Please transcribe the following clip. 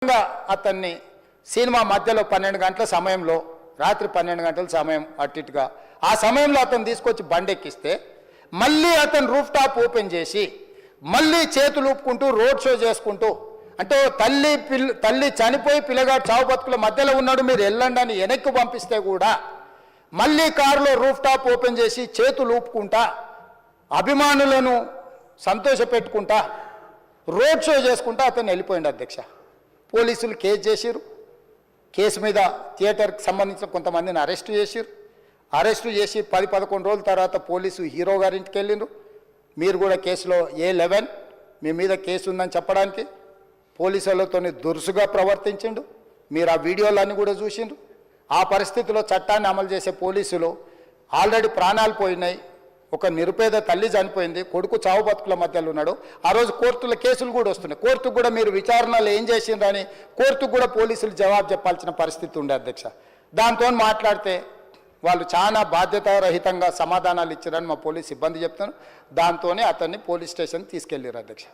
అతన్ని సినిమా మధ్యలో 12 గంటల సమయంలో రాత్రి 12 గంటల సమయం అట్టిట్టుగా ఆ సమయంలో అతను తీసుకొచ్చి బండెక్కిస్తే మళ్ళీ అతను రూఫ్ టాప్ ఓపెన్ చేసి మళ్ళీ చేతులు ఊపుకుంటూ రోడ్ షో చేసుకుంటూ అంటే తల్లి చనిపోయి పిల్లగాడు చావు బతుకుల మధ్యలో ఉన్నాడు మీరు వెళ్ళండి అని వెనక్కి పంపిస్తే కూడా మళ్ళీ కారులో రూఫ్ టాప్ ఓపెన్ చేసి చేతులు ఊపుకుంటా అభిమానులను సంతోషపెట్టుకుంటా రోడ్ షో చేసుకుంటా అతను వెళ్ళిపోయింది అధ్యక్ష. పోలీసులు కేసు చేసిరు. కేసు మీద థియేటర్కి సంబంధించిన కొంతమందిని అరెస్టు చేసిరు. అరెస్టు చేసి 10-11 రోజుల తర్వాత పోలీసు హీరో గారింటికి వెళ్ళిండ్రు. మీరు కూడా కేసులో A11 మీ మీద కేసు ఉందని చెప్పడానికి పోలీసులతో దురుసుగా ప్రవర్తించిండు. మీరు ఆ వీడియోలన్నీ కూడా చూసిండ్రు. ఆ పరిస్థితిలో చట్టాన్ని అమలు చేసే పోలీసులు ఆల్రెడీ ప్రాణాలు పోయినాయి. ఒక నిరుపేద తల్లి చనిపోయింది, కొడుకు చావు బతుకుల మధ్యలో ఉన్నాడు. ఆ రోజు కోర్టుల కేసులు కూడా వస్తున్నాయి. కోర్టుకు కూడా మీరు విచారణలు ఏం చేసిండ్రని కోర్టుకు కూడా పోలీసులు జవాబు చెప్పాల్సిన పరిస్థితి ఉండే అధ్యక్ష. దాంతో మాట్లాడితే వాళ్ళు చాలా బాధ్యతారహితంగా సమాధానాలు ఇచ్చారని మా పోలీస్ సిబ్బంది చెప్తాను. దాంతోనే అతన్ని పోలీస్ స్టేషన్ తీసుకెళ్ళారు అధ్యక్ష.